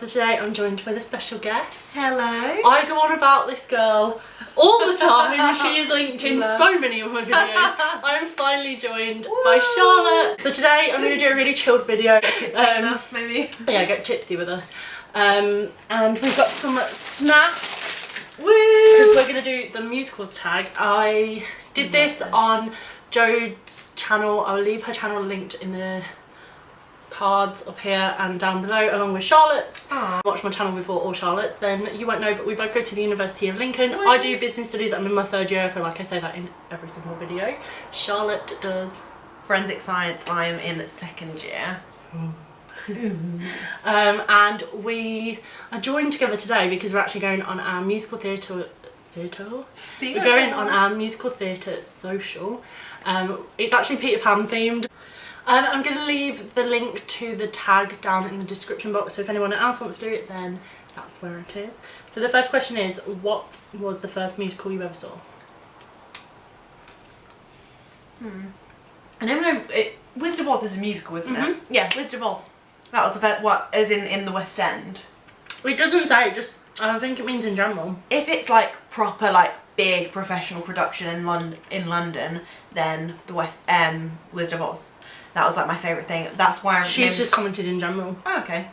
So today I'm joined with a special guest. Hello. I go on about this girl all the time. She's linked in so many of my videos. I'm finally joined by Charlotte. So today I'm going to do a really chilled video. Tipsy with us, maybe. Yeah, get tipsy with us. And we've got some snacks. Woo! Because we're going to do the musicals tag. I did this on Jode's channel. I'll leave her channel linked in the cards up here and down below, along with Charlotte's. Watch my channel before all Charlotte's, then you won't know, but we both go to the University of Lincoln. I do business studies. I'm in my third year. I feel like I say that in every single video. Charlotte does forensic science. I'm in second year. And we are joined together today because we're actually going on our musical theatre. We're going on our musical theatre social. It's actually Peter Pan themed. I'm going to leave the link to the tag down in the description box, so if anyone else wants to do it, then that's where it is. So the first question is, what was the first musical you ever saw? I never know. Wizard of Oz is a musical, isn't it? Yeah, Wizard of Oz. That was the first, what, as in the West End? It doesn't say, just I think it means in general. If it's like proper, like big professional production in London, then the Wizard of Oz. That was like my favourite thing. That's why she's just commented in general. Oh, okay.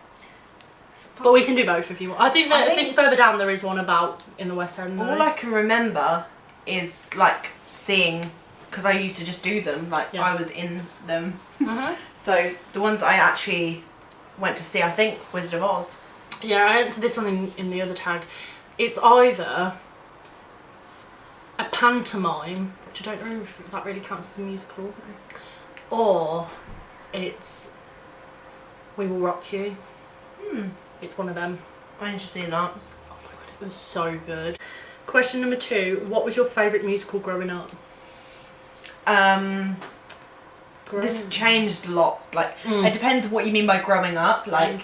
But we can do both if you want. I think further down there is one about in the West End. All I can remember is like seeing, because I used to just do them. Like I was in them. So the ones I actually went to see, I think Wizard of Oz. Yeah, I went to this one in the other tag. It's either a pantomime, which I don't know if that really counts as a musical, or it's We Will Rock You. It's one of them. I need to see that. Oh my god, it was so good. Question number 2, what was your favourite musical growing up? This changed lots. Like it depends what you mean by growing up. Like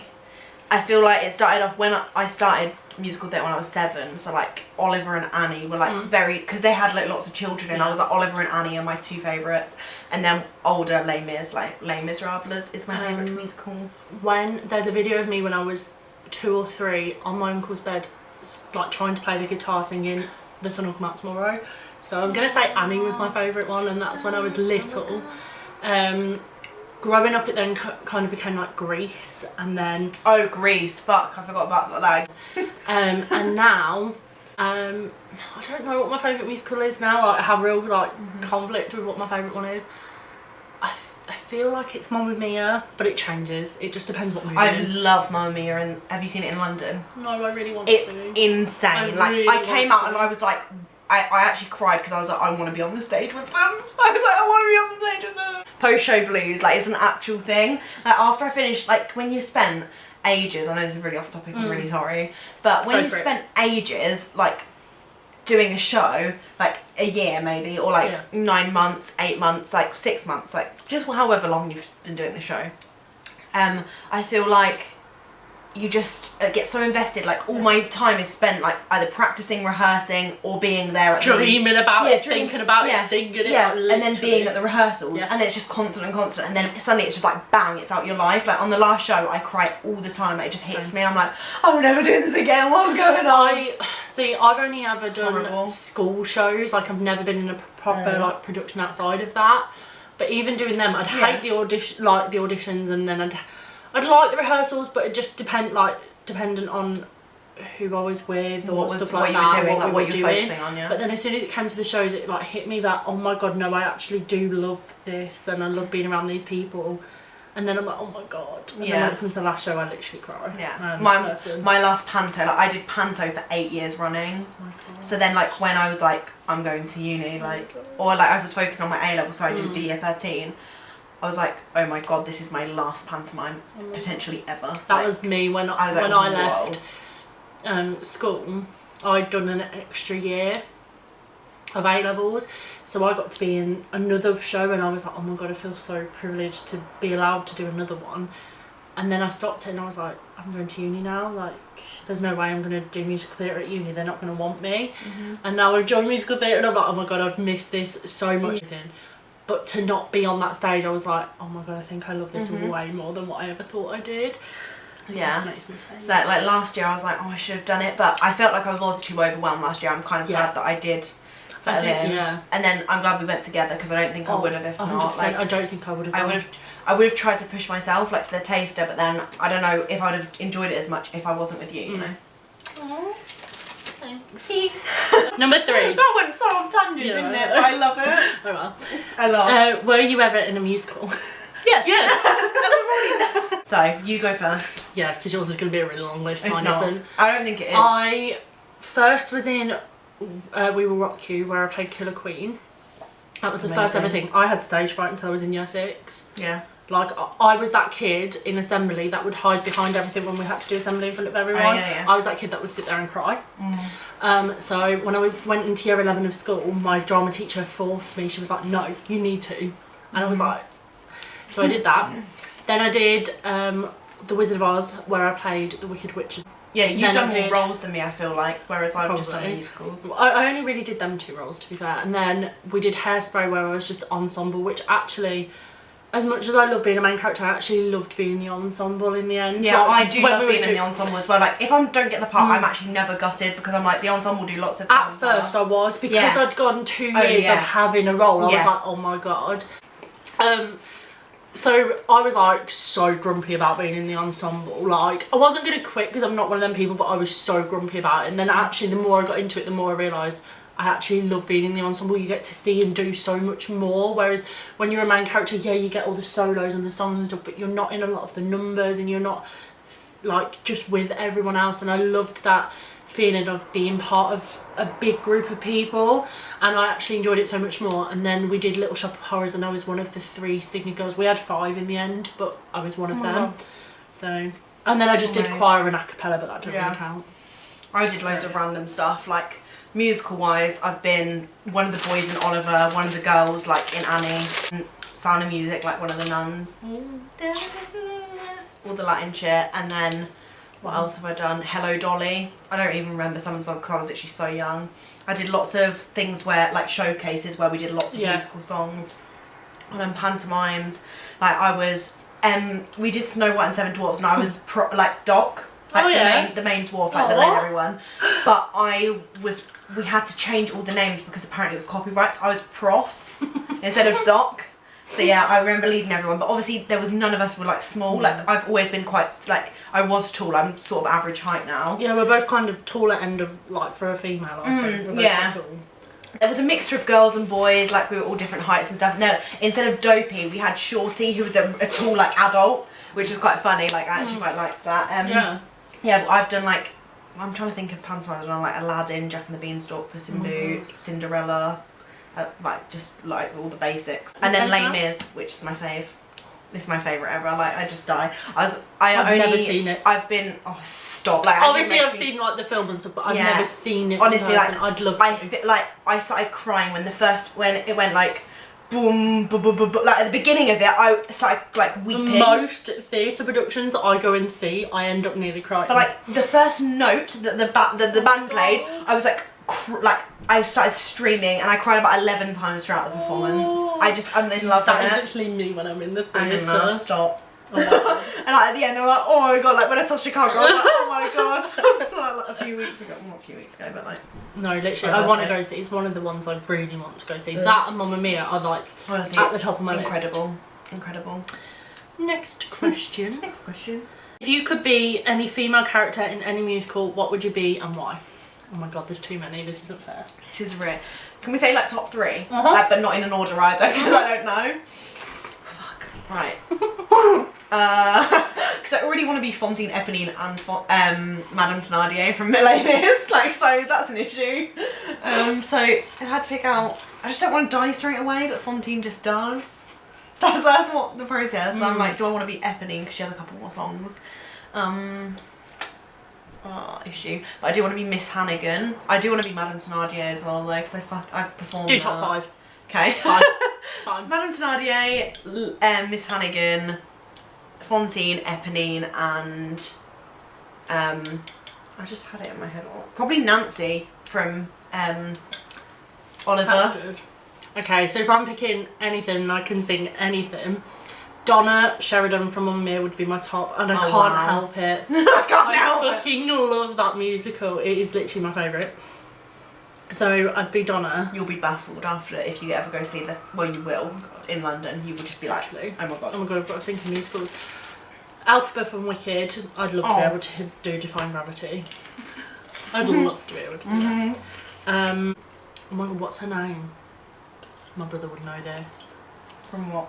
I feel like it started off when I started musical theatre when I was 7, so like Oliver and Annie were like very, because they had like lots of children, and I was like Oliver and Annie are my 2 favourites, and then older Les Mis, like Les Miserables is my favourite musical. When there's a video of me when I was 2 or 3 on my uncle's bed, like trying to play the guitar singing The Sun Will Come Out Tomorrow, so I'm gonna say Annie was my favourite one, and that's when I was little. Growing up it then kind of became like Grease, and then... Oh, Grease, fuck, I forgot about that. And now, I don't know what my favourite musical is now. Like, I have real like conflict with what my favourite one is. I feel like it's Mamma Mia, but it changes. It just depends what movie. I love Mamma Mia, and have you seen it in London? No, I really want to. It's insane. I came out and I was like, I actually cried because I was like, I want to be on the stage with them. I was like, I want to be on the stage with them. Post-show blues, like, it's an actual thing. Like, after I finished, like, when you spent ages, I know this is really off topic, I'm really sorry, but when you've spent ages, like, doing a show, like, a year maybe, or like 9 months, 8 months, like 6 months, like, just however long you've been doing the show, I feel like you just get so invested. Like all my time is spent like either practicing, rehearsing, or being there at dreaming about it, thinking about it, singing it, like, and then being at the rehearsals, and then it's just constant, and then suddenly it's just like bang, it's out your life. Like on the last show I cry all the time. Like, it just hits me. I'm like, I'm never doing this again, what's going on? I've only ever done school shows. Like I've never been in a proper like production outside of that, but even doing them I'd hate the auditions, and then I'd like the rehearsals, but it just dependent on who I was with or stuff like that. What you were doing, like what you were focusing on, But then as soon as it came to the shows, it like hit me that, oh my god, no, I actually do love this, and I love being around these people. And then I'm like, oh my god. And then when it comes to the last show, I literally cry. Yeah. My last panto, like I did panto for 8 years running. Oh my god. So then like when I was like, I'm going to uni, like, or like I was focusing on my A level, so I did year 13. I was like, oh my god, this is my last pantomime, potentially ever. That was me when I left school. I'd done an extra year of A levels, so I got to be in another show, and I was like, oh my god, I feel so privileged to be allowed to do another one. And then I stopped it, and I was like, I'm going to uni now. Like, there's no way I'm going to do musical theatre at uni. They're not going to want me. And now I've joined musical theatre, and I'm like, oh my god, I've missed this so much. But to not be on that stage, I was like, oh my god, I think I love this way more than what I ever thought I did. Yeah. Like last year I was like, oh, I should have done it, but I felt like I was too overwhelmed last year. I'm kind of glad that I did settle in. Yeah. And then I'm glad we went together because I don't think I would have if 100%. Not. Like, I don't think I would have. I would have tried to push myself like to the taster, but then I don't know if I would have enjoyed it as much if I wasn't with you. You know. Aww. Thanks. Number 3. That went so off tangent, didn't it? But I love it. Oh well. I love. Were you ever in a musical? Yes. Yes. So you go first. Yeah, because yours is going to be a really long list. It's not. I don't think it is. I first was in We Will Rock You, where I played Killer Queen. That was the first ever thing. I had stage fright until I was in year 6. Yeah. Like, I was that kid in assembly that would hide behind everything when we had to do assembly in front of everyone. Oh, yeah. I was that kid that would sit there and cry. So when I went into year 11 of school, my drama teacher forced me. She was like, no, you need to. And I was like, so I did that. Then I did The Wizard of Oz, where I played the Wicked Witch. Yeah, you've done more roles than me, I feel like, whereas I've just done musicals. I only really did them 2 roles, to be fair. And then we did Hairspray, where I was just ensemble, which actually, as much as I love being a main character, I actually loved being the ensemble in the end. Yeah, like, I do love being in the ensemble as well. Like, if I don't get the part, I'm actually never gutted, because I'm like, the ensemble do lots of fun. At first I was, because I'd gone 2 years of having a role. I was like, oh my god. So I was like so grumpy about being in the ensemble. Like, I wasn't going to quit because I'm not one of them people, but I was so grumpy about it. And then actually the more I got into it, the more I realised I actually love being in the ensemble. You get to see and do so much more, whereas when you're a main character, yeah, you get all the solos and the songs and stuff, but you're not in a lot of the numbers and you're not like just with everyone else. And I loved that feeling of being part of a big group of people, and I actually enjoyed it so much more. And then we did Little Shop of Horrors, and I was one of the 3 singing girls. We had 5 in the end, but I was one of them. So, and then I just did choir and a cappella, but that doesn't really count. I did loads of random stuff, like musical wise. I've been one of the boys in Oliver, one of the girls like in Annie, Sound of Music, like one of the nuns, all the Latin shit. And then what else have I done? Hello Dolly. I don't even remember some of the songs because I was literally so young. I did lots of things where, like showcases where we did lots of musical songs. I done pantomimes. Like I was, we did Snow White and 7 Dwarfs, and I was like Doc. Like the main dwarf, like the legendary one. But we had to change all the names because apparently it was copyright, so I was Prof instead of Doc. So yeah, I remember leading everyone, but obviously there was none of us were like small. Like I've always been quite like, I was tall. I'm sort of average height now. Yeah, we're both kind of taller end of like for a female. I think. We're both quite tall. There was a mixture of girls and boys. Like we were all different heights and stuff. No, instead of Dopey, we had Shorty, who was a tall like adult, which was quite funny. Like I actually quite liked that. Yeah, but I've done like, I'm trying to think of pantomimes. I've done like Aladdin, Jack and the Beanstalk, Puss in Boots, Cinderella. Like just like all the basics, and then Les Mis, which is my fave. This is my favourite ever. Like I just die. I've never seen it. I've been stop. Like obviously I've seen like the film and stuff, but I've never seen it. Honestly, like I'd love. I started crying when it went like boom, boom, boom, boom, boom. Like at the beginning of it, I started like weeping. Most theatre productions I go and see, I end up nearly crying. But like the first note that the band played, I was like. I started streaming and I cried about 11 times throughout the performance. I'm in love with it. That is literally me when I'm in the theatre. I'm in love, stop. Oh and like, at the end I'm like, oh my god, like when I saw Chicago, I was like, oh my god. So like, a few weeks ago, not a few weeks ago, but like. No, literally, I want to go see. It's one of the ones I really want to go see. That and Mamma Mia are like honestly, at the top of my list. Incredible. Next question. Next question. If you could be any female character in any musical, what would you be and why? Oh my god, there's too many. This isn't fair. This is rare. Can we say like top 3? But not in an order either, because I don't know. Fuck. Right. Because I already want to be Fantine, Eponine, and Madame Thénardier from Les Mis. Like, so that's an issue. So I had to pick out. I just don't want to die straight away, but Fantine just does. That's what the process. I'm like, do I want to be Eponine because she has a couple more songs? Issue. But I do want to be Miss Hannigan. I do want to be Madame Thénardier as well though, because I've performed. Do top 5. Okay. Fine. Madame Thénardier, Miss Hannigan, Fantine, Eponine, and I just had it in my head. Probably Nancy from Oliver. That's good. Okay, so if I'm picking anything and I can sing anything, Donna Sheridan from Mamma Mia would be my top, and I can't help it. I fucking love that musical. It is literally my favourite. So I'd be Donna. You'll be baffled after it if you ever go see the. Well, you will in London. You will just be like, actually, oh my god. Oh my god, I've got to think of musicals. Alphabet from Wicked. I'd love to be able to do Defying Gravity. I'd love to be able to do that. Oh my god, what's her name? My brother would know this. From what?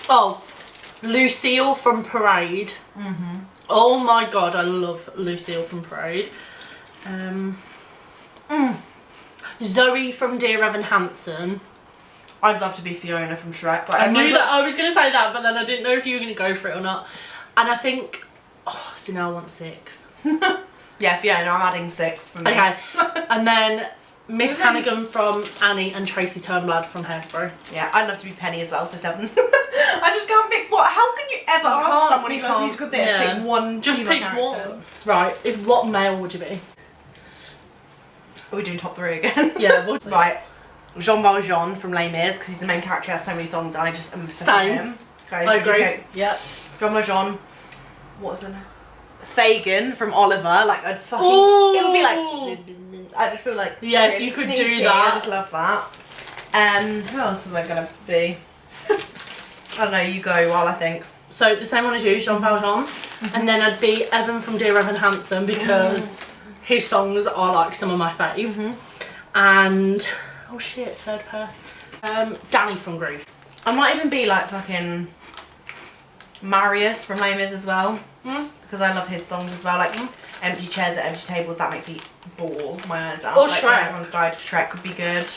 Oh, Lucille from Parade. Oh my god, I love Lucille from Parade. Zoe from Dear Evan Hansen. I'd love to be Fiona from Shrek. Like, I knew that I was going to say that, but then I didn't know if you were going to go for it or not. And I think, so now I want 6. Yeah, Fiona, I'm adding 6 for me. Okay, and then Miss Hannigan from Annie and Tracy Turnblad from Hairspray. Yeah, I'd love to be Penny as well, so 7. I just can't pick what. How can you ever ask someone who loves musical theatre to pick one? Just pick one. Right, what male would you be? Are we doing top 3 again? Yeah. Right. Jean Valjean from Les Mis, because he's the main character, has so many songs, and I just am obsessed with him. Okay, I agree. Yep. Jean Valjean. What was her name? Fagin from Oliver. Like, I'd fucking. It would be like. I just feel like. Yes, really you could sneaky. do that. I just love that. Who else was I gonna be? I don't know. You go while I think. So the same one as you, Jean Valjean, and then I'd be Evan from Dear Evan Hansen because his songs are like some of my fave. And oh shit, third person. Danny from Grease. I might even be like fucking Marius from Les Mis as well, because I love his songs as well. Like Empty Chairs at Empty Tables, that makes me bawl my eyes out. Or like, Shrek. When everyone's died, Shrek would be good.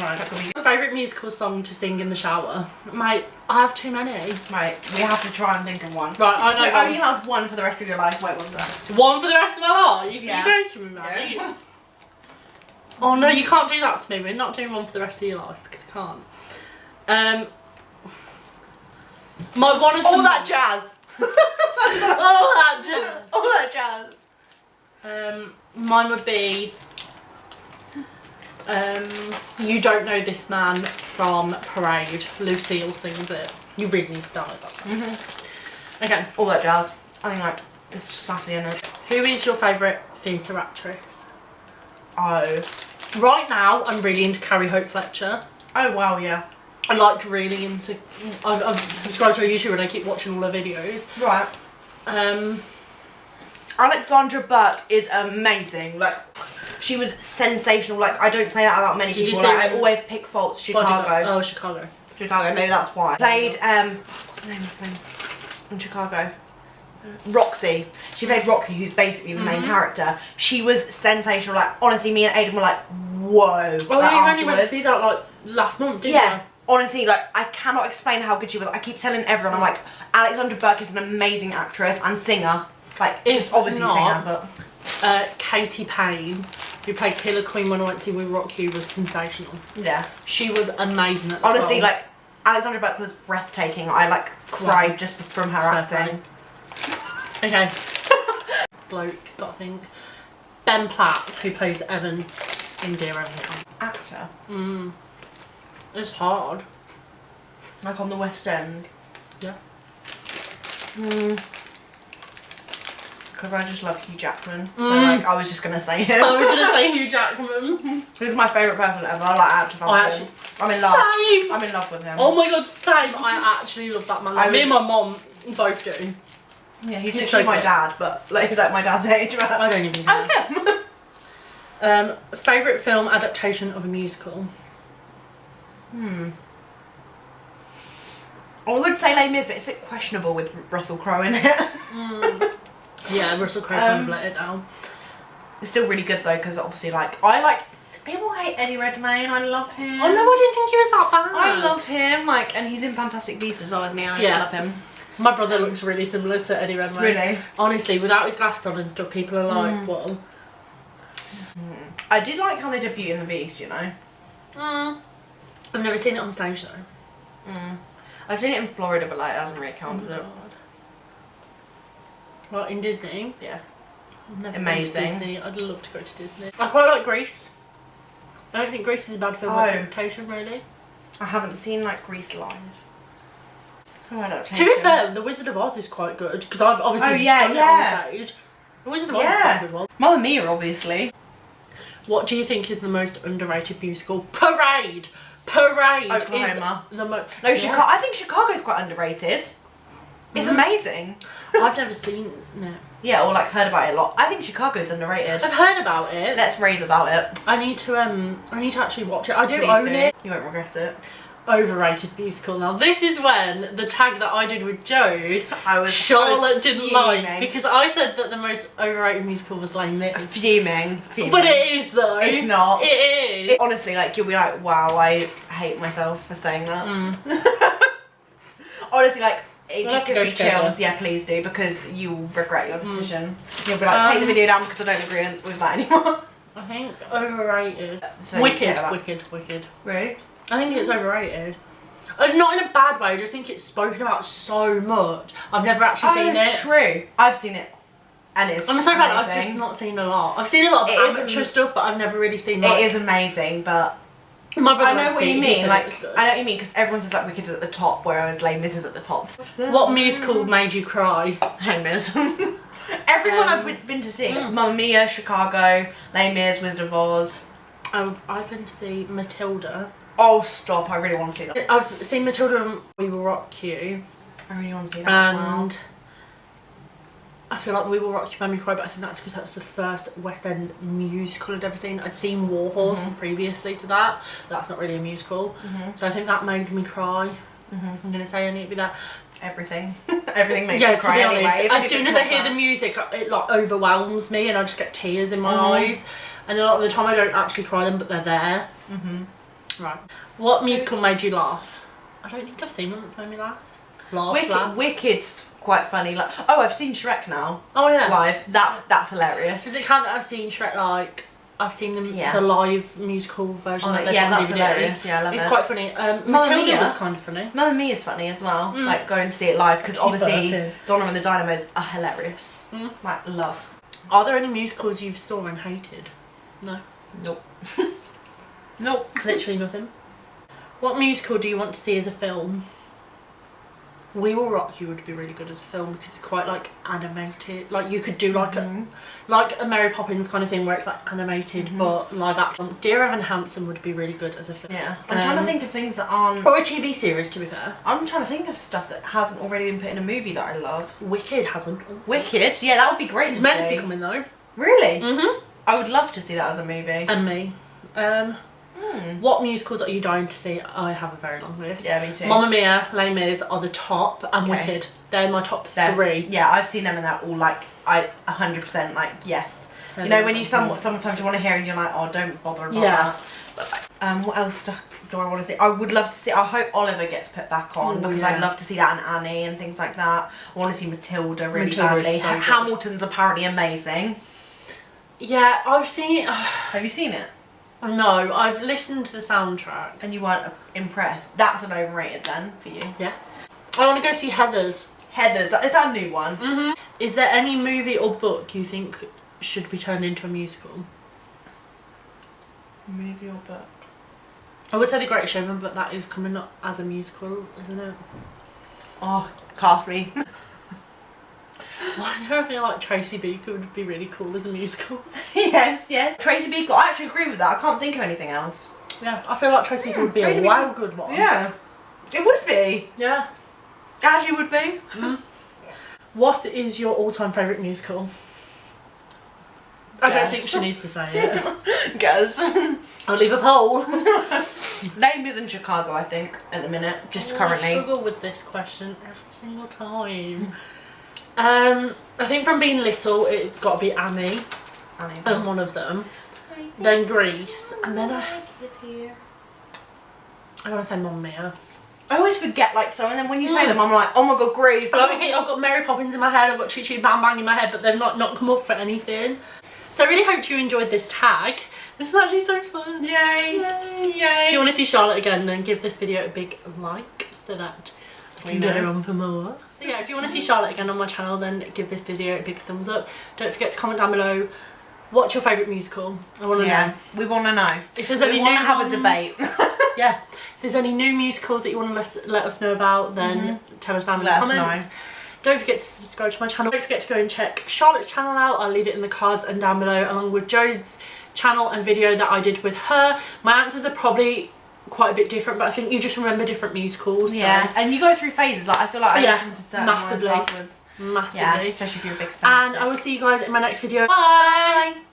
Right. Favourite musical song to sing in the shower? Mate, I have too many. Right, we have to try and think of one. Right, I know. You're only allowed one for the rest of your life. Wait, what's that? One for the rest of my life? Yeah. You're joking with me? Yeah. Oh no, you can't do that to me. We're not doing one for the rest of your life because I can't. My one of all that jazz. all that jazz. All that jazz. Mine would be You Don't Know This Man from Parade. Lucille sings it. You really need to download that song. Okay. All that jazz. I think like it's just sassy in it. Who is your favourite theatre actress? Oh. Right now, I'm really into Carrie Hope Fletcher. Oh wow, yeah. I like really into. I've subscribed to her YouTube and I keep watching all her videos. Right. Alexandra Burke is amazing. Like, she was sensational. Like, I don't say that about many people. Like, I always pick faults. Chicago. Oh, Chicago. Chicago. Maybe that's why. Played what's her name? In Chicago. Roxy. She played Roxy, who's basically the main character. She was sensational. Like, honestly, me and Aiden were like, whoa. Oh, like, you only went to see that like last month, didn't you? Honestly, like, I cannot explain how good she was. I keep telling everyone, I'm like, Alexandra Burke is an amazing actress and singer. Like, just obviously singer, but... Katie Payne, who played Killer Queen when I went to We Rock You, was sensational. Yeah. She was amazing at the honestly, like, Alexandra Burke was breathtaking. I, like, cried just from her acting. Okay. Bloke, gotta think. Ben Platt, who plays Evan in Dear Evan. Actor? It's hard. Like on the West End? Yeah. Because I just love Hugh Jackman. So like, I was just going to say him. I was going to say Hugh Jackman. Who's my favourite person ever? Like, actor. I'm in love. Same. I'm in love with him. Oh my god, same. I actually love that man. Like, me and my mom both do. Yeah, he's literally my dad, but like, he's like my dad's age. But I don't even know. Okay. Favourite film adaptation of a musical? I would say Les Mis, but it's a bit questionable with Russell Crowe in it. Yeah, Russell Crowe kind of let it down. It's still really good though, because obviously, like, people hate Eddie Redmayne. I love him. Oh no, I didn't think he was that bad. I love him, like, and he's in Fantastic Beasts as well, isn't he? I just love him. My brother looks really similar to Eddie Redmayne. Really? Honestly, without his glasses on and stuff, people are like, whoa. I did like how they did Beauty and the Beast, you know. I've never seen it on stage though. I've seen it in Florida, but like, it doesn't really count, does it? What, in Disney? Yeah. I've never amazing. been to Disney. I'd love to go to Disney. I quite like Grease. I don't think Grease is a bad film adaptation, really. I haven't seen like Grease live. Adaptation. To be fair, The Wizard of Oz is quite good because I've obviously done it on stage. The Wizard of Oz is quite a good one. Mamma Mia, obviously. What do you think is the most underrated musical? Parade! Parade Oklahoma. is the most... No, Chicago. I think Chicago's quite underrated. It's amazing. I've never seen it. Yeah, or like heard about it a lot. I think Chicago's underrated. I've heard about it. Let's rave about it. I need to actually watch it. I do Please own it. You won't regret it. Overrated musical. Now this is when the tag that I did with Jode, Charlotte didn't like, because I said that the most overrated musical was Les Mis. Fuming. But it is though. It's not. It is. Honestly, like you'll be like, wow, I hate myself for saying that. Honestly, like it just gives me chills. Yeah, please do, because you'll regret your decision. You'll be like, take the video down because I don't agree with that anymore. I think overrated. So Wicked. Really? I think it's overrated. Not in a bad way, I just think it's spoken about so much. I've never actually seen it. True. I've seen it. And it's I'm so bad, I've just not seen a lot. I've seen a lot of amateur stuff, but I've never really seen like... It is amazing, but... My brother I know what you mean, like, I know what you mean, because everyone says like Wicked's at the top, whereas Les Mis is at the top. What musical made you cry? Hangers. Everyone I've been to see. Mamma Mia, Chicago, Les Mis, Wizard of Oz. I've been to see Matilda. Oh, stop. I really want to see that. I've seen Matilda and We Will Rock You. I really want to see that as well. And I feel like We Will Rock You made me cry, but I think that's because that was the first West End musical I'd ever seen. I'd seen War Horse previously to that. That's not really a musical. So I think that made me cry. I'm going to say I need to be that. Everything. Everything makes me cry anyway. As soon as I hear the music, it like overwhelms me and I just get tears in my eyes. And a lot of the time I don't actually cry them, but they're there. Right. What musical made you laugh? I don't think I've seen one that's made me laugh. Wicked's quite funny. Like, oh, I've seen Shrek now. Oh yeah. Live. That's hilarious. Does it count that I've seen Shrek like? I've seen the live musical version that they've that's DVD. hilarious. Yeah, I love it. It's quite funny. Matilda was kind of funny. Mamma Mia is funny as well. Like going to see it live because obviously Donna and the Dynamos are hilarious. Like love. Are there any musicals you've saw and hated? No. Nope. Nope. Literally nothing. What musical do you want to see as a film? We Will Rock You would be really good as a film because it's quite like animated. Like you could do like a Mary Poppins kind of thing where it's like animated but live action. Dear Evan Hansen would be really good as a film. Yeah. I'm trying to think of things that aren't... Or a TV series, to be fair. I'm trying to think of stuff that hasn't already been put in a movie that I love. Wicked hasn't. Wicked? Yeah, that would be great. It's meant to be coming though. Really? I would love to see that as a movie. And me. What musicals are you dying to see? I have a very long list. Yeah, me too. Mamma Mia, Les Mis are the top, and Wicked. They're my top three. Yeah, I've seen them and they're all like, 100% like, yes. You know, when you sometimes you want to hear and you're like, oh, don't bother about that. But like, what else do I want to see? I would love to see, I hope Oliver gets put back on because I'd love to see that and Annie and things like that. I want to see Matilda really badly. So Hamilton's apparently amazing. Yeah, I've seen it. Have you seen it? No, I've listened to the soundtrack. And you weren't impressed? That's an overrated then for you. Yeah. I want to go see Heathers. Heathers, is that a new one? Is there any movie or book you think should be turned into a musical? Movie or book? I would say The Greatest Showman, but that is coming up as a musical, isn't it? Oh, cast me. I never feel like Tracy Beaker would be really cool as a musical. yes. Tracy Beaker, I actually agree with that. I can't think of anything else. Yeah, I feel like Tracy Beaker would be a wild good one. Yeah, it would be. Yeah. It actually would be. What is your all-time favourite musical? I don't think she needs to say it. Guess. I'll leave a poll. Les Mis in Chicago, I think, at the minute, just currently. I struggle with this question every single time. I think from being little, it's got to be Annie. And one of them. Then Grease, and then I want to say Mamma Mia. I always forget like some, and then when you say them, I'm like, oh my god, Grease. Okay, I've got Mary Poppins in my head, I've got Choo Choo Bang Bang in my head, but they've not come up for anything. So I really hope you enjoyed this tag. This is actually so fun. Yay! Yay! If you want to see Charlotte again, then give this video a big like so that I can get her on for more. So yeah, if you want to see Charlotte again on my channel, then give this video a big thumbs up. Don't forget to comment down below. What's your favourite musical? I want to know. We want to know. If there's any new ones, we want to have a debate. yeah, if there's any new musicals that you want to let us know about, then tell us down in the comments. Don't forget to subscribe to my channel. Don't forget to go and check Charlotte's channel out. I'll leave it in the cards and down below, along with Jode's channel and video that I did with her. My answers are probably quite a bit different, but I think you just remember different musicals. Yeah, so. And you go through phases. Like I feel like I listen to certain ones afterwards. Massively. Yeah, especially if you're a big fan. And I will see you guys in my next video. Bye!